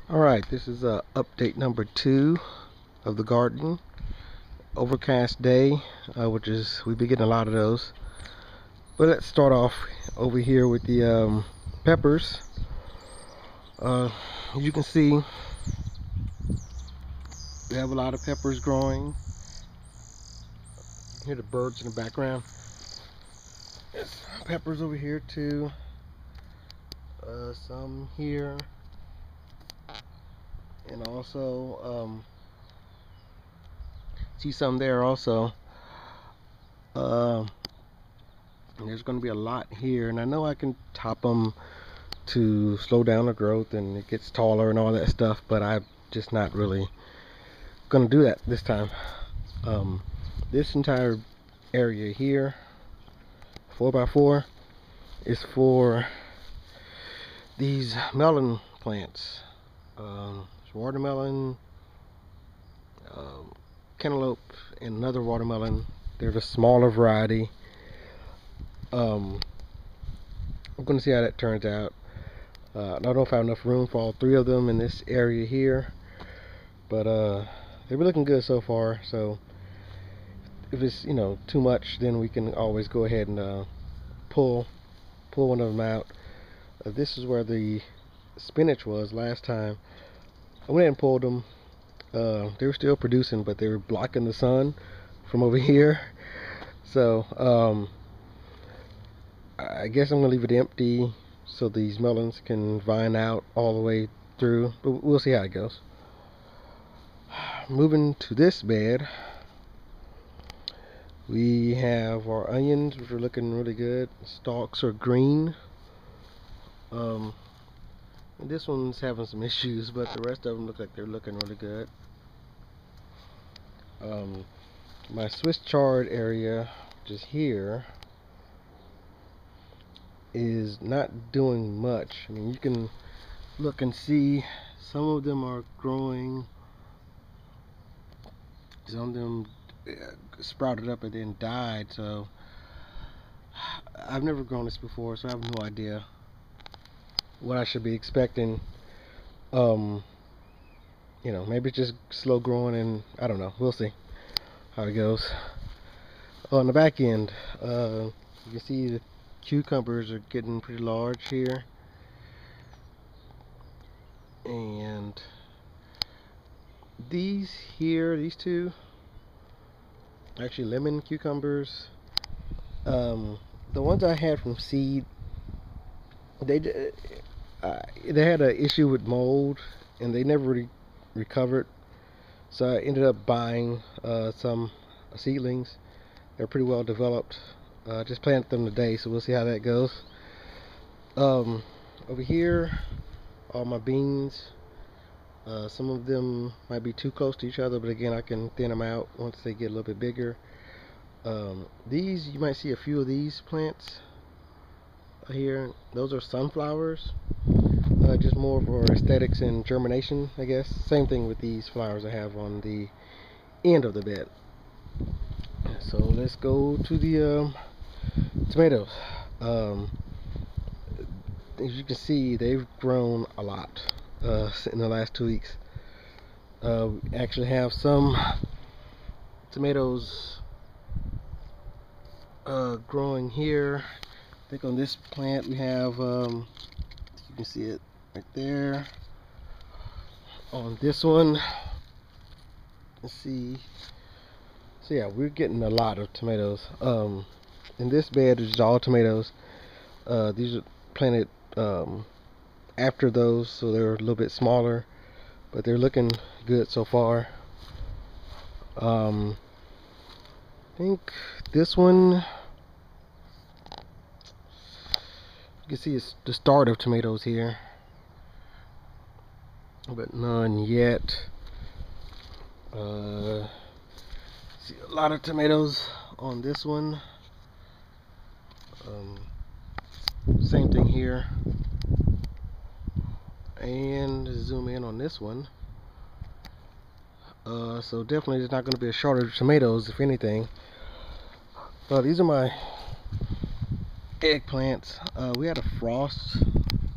Alright, this is update number 2 of the garden. Overcast day, which is, we've been getting a lot of those. But let's start off over here with the peppers. As you can see, we have a lot of peppers growing. You can hear the birds in the background. There's peppers over here too. Some here. And also, see some there also. There's going to be a lot here, and I know I can top them to slow down the growth and it gets taller and all that stuff, but I'm just not really going to do that this time. This entire area here, 4x4, is for these melon plants. Watermelon, cantaloupe, and another watermelon. They're the smaller variety. I'm going to see how that turns out. I don't know if I have enough room for all 3 of them in this area here, but they've been looking good so far. So if it's too much, then we can always go ahead and pull one of them out. This is where the spinach was last time. I went ahead and pulled them. They were still producing, but they were blocking the sun from over here. So I guess I'm gonna leave it empty so these melons can vine out all the way through, but we'll see how it goes. Moving to this bed, we have our onions, which are looking really good. Stalks are green. This one's having some issues, but the rest of them look like they're looking really good. My Swiss chard area, which is here, is not doing much. I mean, you can look and see some of them are growing. Some of them sprouted up and then died. So I've never grown this before, so I have no idea what I should be expecting. Maybe it's just slow growing, and I don't know. We'll see how it goes. On the back end, you can see the cucumbers are getting pretty large here, and these two, actually lemon cucumbers. The ones I had from seed, they had an issue with mold, and they never really recovered. So I ended up buying some seedlings. They're pretty well developed. Just planted them today, so we'll see how that goes. Over here, all my beans. Some of them might be too close to each other, but again, I can thin them out once they get a little bit bigger. These, you might see a few of these plants here. Those are sunflowers. Just more for aesthetics and germination, I guess. Same thing with these flowers I have on the end of the bed. So let's go to the tomatoes. As you can see, they've grown a lot in the last 2 weeks. We actually have some tomatoes growing here. I think on this plant we have, you can see it right there. On this one, let's see. So yeah, we're getting a lot of tomatoes. In this bed is all tomatoes. These are planted after those, so they're a little bit smaller, but they're looking good so far. I think this one, you can see it's the start of tomatoes here, but none yet. See a lot of tomatoes on this one. Same thing here. And zoom in on this one. So definitely there's not going to be a shortage of tomatoes, if anything. These are my eggplants. We had a frost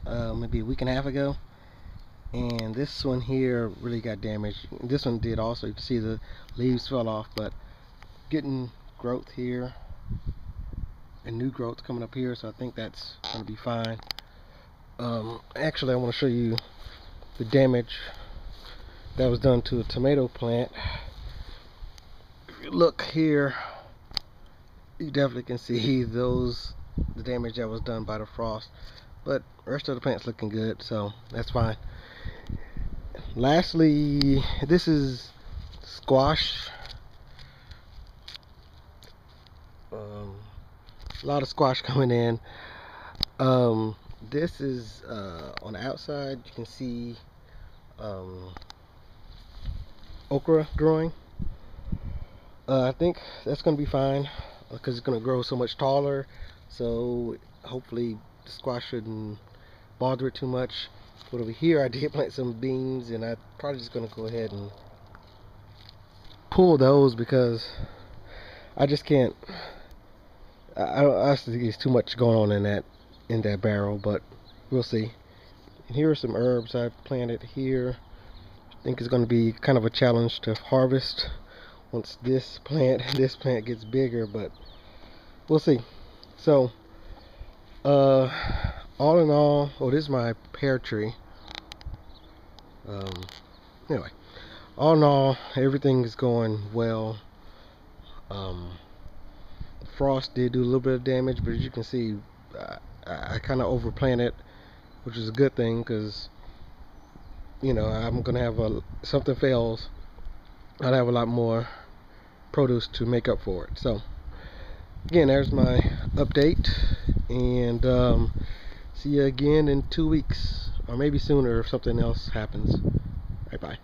maybe a week and a half ago, and this one here really got damaged. This one did also. You can see the leaves fell off, but getting growth here and new growth coming up here, so I think that's going to be fine. Actually, I want to show you the damage that was done to a tomato plant. If you look here, you definitely can see the damage that was done by the frost, but the rest of the plant's looking good, so that's fine. Lastly, this is squash. A lot of squash coming in. This is on the outside. You can see okra growing. I think that's going to be fine because it's going to grow so much taller. So hopefully the squash shouldn't bother it too much. But over here I did plant some beans, and I'm probably just going to go ahead and pull those because I just can't. I think there's too much going on in that barrel, but we'll see. And here are some herbs I planted here. I think it's going to be kind of a challenge to harvest once this plant gets bigger, but we'll see. So all in all, this is my pear tree. Anyway, all in all, everything is going well. Frost did do a little bit of damage, but as you can see, I kind of overplanted, which is a good thing because, you know, I'm gonna have something fails, I'd have a lot more produce to make up for it. So again, there's my update, and see you again in 2 weeks, or maybe sooner if something else happens. Bye bye.